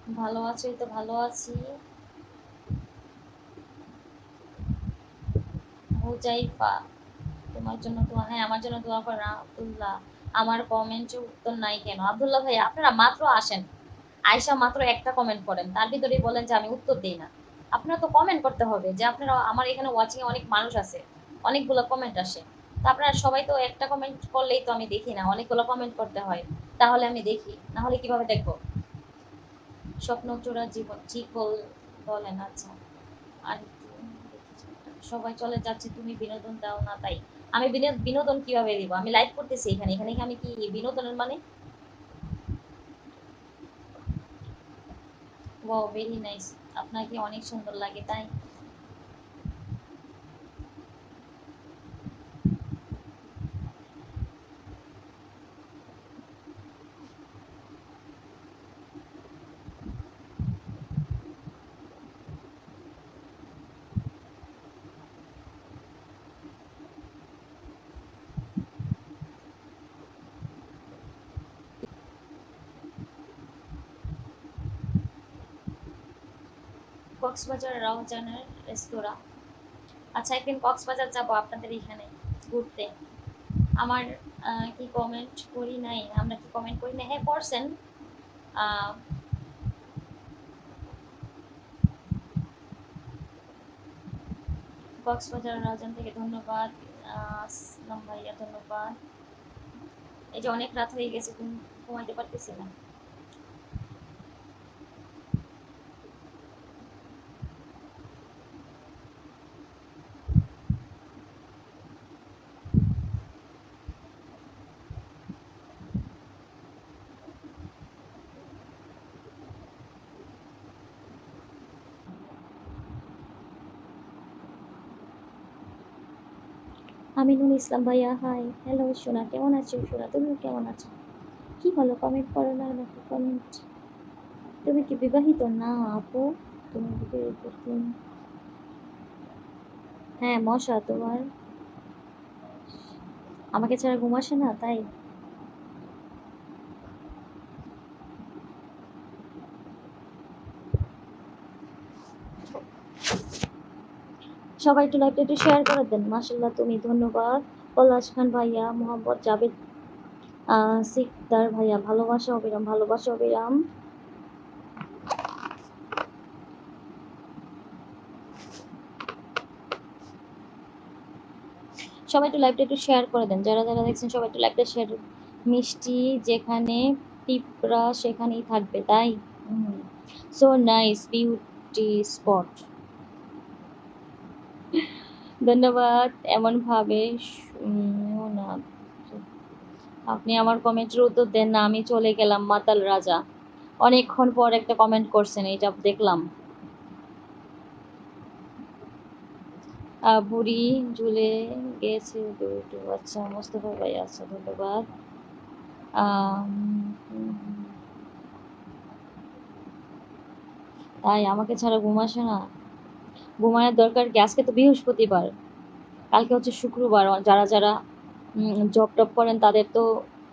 ভালো আছো? এই তো ভালো আছি। হুজাইফা, তোমার জন্য দোয়া। হ্যাঁ, আমার জন্য দোয়া করেন। আব্দুল্লাহ, আমার কমেন্টের উত্তর নাই কেন? আব্দুল্লাহ ভাই, আপনারা মাত্র আসেন, আয়সা মাত্র একটা কমেন্ট করেন, তার ভিতরেই বলেন যে আমি উত্তর দিই না। আপনারা তো কমেন্ট করতে হবে যে আপনারা, আমার এখানে ওয়াচিং এ অনেক মানুষ আছে, অনেকগুলো কমেন্ট আসে। তা আপনারা সবাই তো একটা কমেন্ট করলেই তো আমি দেখি না, অনেকগুলো কমেন্ট করতে হয়, তাহলে আমি দেখি, না হলে কিভাবে দেখবো? স্বপ্ন চোরা জীবন, ঠিক বলেন। আচ্ছা, আর একটু সবাই চলে যাচ্ছে, তুমি বিনোদন দাও না তাই। আমি বিনোদন কিভাবে দিব? আমি লাইভ করতেছি এখানে, এখানে কি আমি কি বিনোদনের মানে? Wow, very nice. আপনাকে অনেক সুন্দর লাগে তাই। কক্সবাজার রাউজানের রেস্তোরাঁ। আচ্ছা, একদিন কক্সবাজার যাব আপনাদের এখানে ঘুরতে। আমার কি কমেন্ট করি নাই? আমরা কি কমেন্ট করি না? হ্যাঁ, করছেন। আহ, কক্সবাজার রাউজান থেকে ধন্যবাদ। আসলাম ভাইয়া, ধন্যবাদ। এই যে অনেক রাত হয়ে গেছে, ঘুমাইতে পারতেছি না। আমিনুল ইসলাম ভাইয়া, হাই। হ্যালো সোনা, কেমন আছো? সোনা, তুমি কেমন আছো? কি হলো, কমেন্ট করো না নাকি? কমেন্ট, তুমি কি বিবাহিত? না আপু, তুমি বিবাহিত? হ্যাঁ, মশা তোমার আমাকে ছাড়া ঘুম আসে না তাই। সবাই একটু লাইভটা একটু শেয়ার করে দেন। মাশাল্লাহ, তুমি, ধন্যবাদ। পলাশ খান ভাইয়া, মোহাম্মদ জাভেদ সিকদার ভাইয়া, ভালোবাসা অবিরাম, ভালোবাসা অবিরাম। সবাই একটু লাইভটা একটু শেয়ার করে দেন, যারা যারা দেখছেন সবাই একটু লাইভটা শেয়ার। মিষ্টি যেখানে পিঁপড়া সেখানেই থাকবে তাই। So nice, beauty spot. ধন্যবাদ। এমন ভাবে না, আপনি আমার কমেন্টের উত্তর দেন না, আমি চলে গেলাম মাতাল রাজা। অনেকক্ষণ পর একটা কমেন্ট করছেন, এটা দেখলাম। বুড়ি ঝুলে গেছে দুটো। আচ্ছা, মোস্তফা ভাই, আচ্ছা, ধন্যবাদ। আম, তাই আমাকে ছাড়া ঘুম আসে না? ঘুমানোর দরকার কি? আজকে তো বৃহস্পতিবার, কালকে হচ্ছে শুক্রবার। যারা যারা জব টপ করেন তাদের তো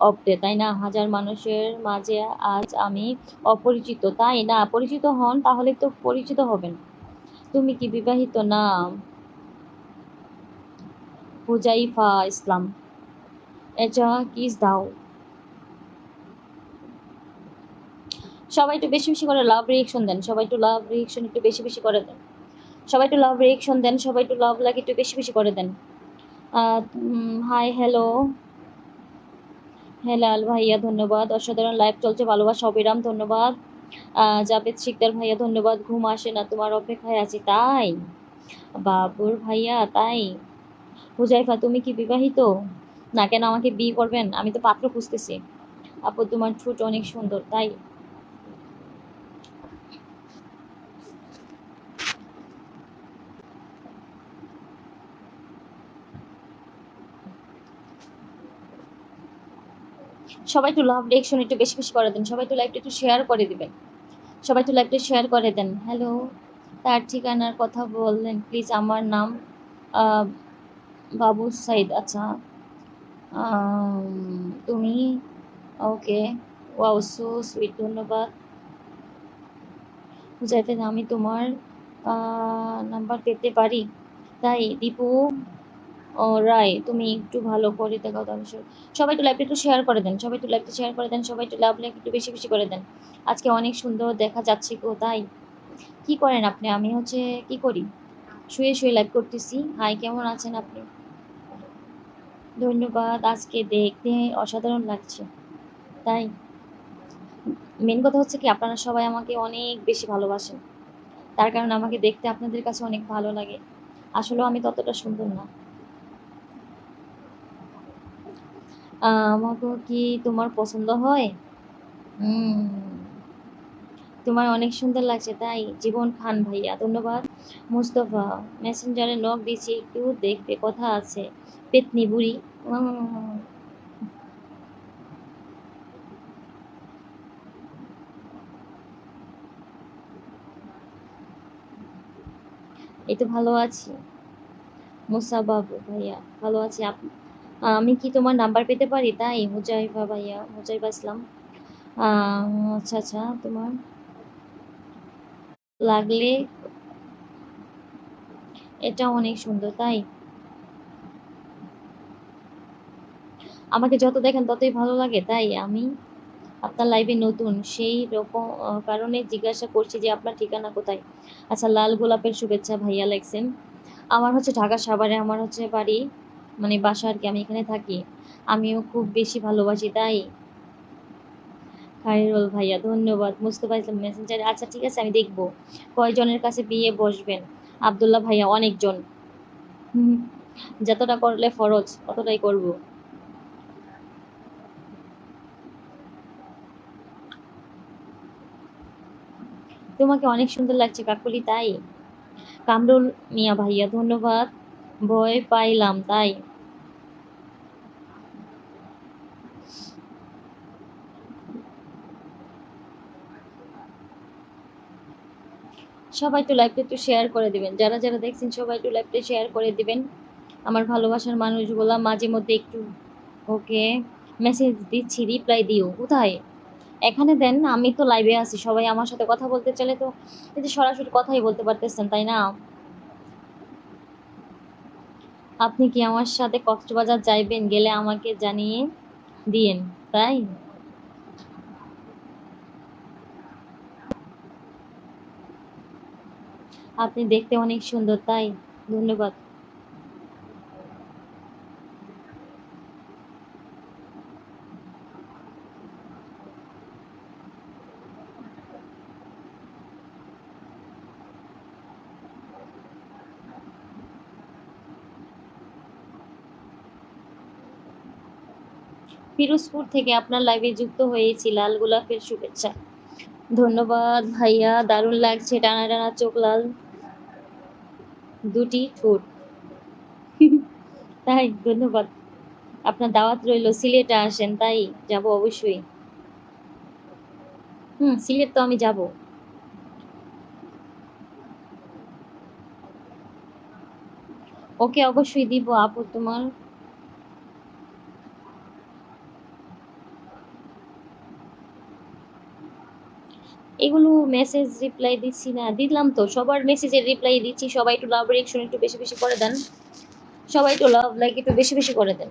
অফ ডে, তাই না? হাজার মানুষের মাঝে আজ আমি অপরিচিত, তাই না? পরিচিত হন, তাহলে তো পরিচিত হবেন। তুমি কি বিবাহিত? না। হুজাইফা ইসলাম, এটা কিস দাও। সবাই একটু বেশি বেশি করে লাভ রিয়েকশন দেন, সবাই একটু লাভ রিয়েকশন একটু বেশি বেশি করে দেন। সবাই একটু লাভ রিয়েকশন দেন, সবাই একটু লাভ লাগে একটু বেশি বেশি করে দেন। High, hello. হেলাল ভাইয়া, ধন্যবাদ। অসাধারণ লাইভ চলছে, ভালোবাসা অবিরাম, ধন্যবাদ। জাভেদ শিকদার ভাইয়া, ধন্যবাদ। ঘুম আসে না, তোমার অপেক্ষায় আছি তাই। বাবুর ভাইয়া, তাই। হুজাইফা, তুমি কি বিবাহিত? না কেন, আমাকে বিয়ে করবেন? আমি তো পাত্র খুঁজতেছি। আপু, তোমার ঠোঁট অনেক সুন্দর তাই। সবাই একটু লাভ রিয়েকশন একটু বেশি বেশি করে দেন, সবাই একটু লাইভটা একটু শেয়ার করে দিবেন। সবাই একটু লাইভটা শেয়ার করে দেন। হ্যালো। তার ঠিকানার কথা বললেন প্লিজ? আমার নাম আহ, বাবু সাইদ। আচ্ছা, তুমি? ওকে, ওয়াও, সো সুইট, ধন্যবাদ। হুজাইফা, আমি তোমার নাম্বার পেতে পারি? তাই দীপু রায়, তুমি একটু ভালো করে দেখাও তাহলে সবাই একটু লাইভটা একটু শেয়ার করে দেন, সবাই একটু লাইভটা শেয়ার করে দেন, সবাই একটু লাভ লাইক একটু বেশি বেশি করে দেন। আজকে অনেক সুন্দর দেখা যাচ্ছে গো। তাই কি করেন আপনি? আমি হচ্ছে কি করি, শুয়ে শুয়ে লাইভ করতেছি। হাই, কেমন আছেন আপনি? ধন্যবাদ, আজকে দেখতে অসাধারণ লাগছে। তাই মেন কথা হচ্ছে কি, আপনারা সবাই আমাকে অনেক বেশি ভালোবাসেন, তার কারণে আমাকে দেখতে আপনাদের কাছে অনেক ভালো লাগে। আসলেও আমি ততটা সুন্দর না। আমাকে কি তোমার পছন্দ হয়? হুম, তোমার অনেক সুন্দর লাগছে। তাই জীবন খান ভাইয়া, ধন্যবাদ। মুস্তফা, মেসেঞ্জারে নক দিয়েছি, একটু দেখবে, কথা আছে। পেতনি বুড়ি। উম, এই তো ভালো আছি। মুসা বাবু ভাইয়া, ভালো আছি। আমি কি তোমার নাম্বার পেতে পারি? তাই মুজাহিফা ভাইয়া, মুজাহিফা ইসলাম। আচ্ছা আচ্ছা, তোমার লাগলে এটা অনেক সুন্দর। তাই আমাকে যত দেখেন ততই ভালো লাগে। তাই আমি আপনার লাইভে নতুন, সেই রকম কারণে জিজ্ঞাসা করছি যে আপনার ঠিকানা কোথায়। আচ্ছা, লাল গোলাপের শুভেচ্ছা ভাইয়া লেখছেন। আমার হচ্ছে ঢাকা সাভারে, আমার হচ্ছে বাড়ি, মানে বাসা আর কি, আমি এখানে থাকি। আমিও খুব বেশি ভালোবাসি। তাই খায়রুল ভাইয়া, ধন্যবাদ। মুস্তফা ইসলাম মেসেঞ্জারে, আচ্ছা ঠিক আছে, আমি দেখবো কয়জনের কাছে বিয়ে বসবেন। আব্দুল্লাহ ভাইয়া, অনেকজন। হুম, যতটা করলে ফরজ ততটাই করব। তোমাকে অনেক সুন্দর লাগছে কাকুলি। তাই কামরুল মিয়া ভাইয়া, ধন্যবাদ। ভয় পাইলাম। তাই সবাই একটু লাইভটা একটু শেয়ার করে দিবেন, যারা যারা দেখছেন সবাই একটু লাইভটা শেয়ার করে দিবেন। আমার ভালোবাসার মানুষগুলা মাঝে মধ্যে একটু, ওকে, মেসেজ দিচ্ছি, রিপ্লাই দিও। কোথায়? এখানে দেন, আমি তো লাইভে আছি। সবাই আমার সাথে কথা বলতে চাইলে তো এই যে সরাসরি কথাই বলতে পারতেছেন, তাই না? আপনি কি আমার সাথে কক্সবাজার যাইবেন? গেলে আমাকে জানিয়ে দিয়েন। তাই আপনি দেখতে অনেক সুন্দর। তাই ধন্যবাদ। পিরোজপুর থেকে আপনার লাইভে যুক্ত হয়েছি, লাল গোলাপের শুভেচ্ছা। ধন্যবাদ ভাইয়া, দারুণ লাগছে। টানা টানা চোখ, লাল দুটি ঠোঁট। তাই ধন্যবাদ। আপনার দাওয়াত রইল, সিলেটে আসেন। তাই যাব অবশ্যই। সিলেট তো আমি যাব। ওকে, অবশ্যই দিব আপু। তোমার এগুলো মেসেজ রিপ্লাই দিচ্ছি না? দিলাম তো, সবার মেসেজের রিপ্লাই দিচ্ছি। সবাই একটু লাভ রিয়েকশন একটু বেশি বেশি করে দেন, সবাই একটু লাভ লাইক একটু বেশি বেশি করে দেন।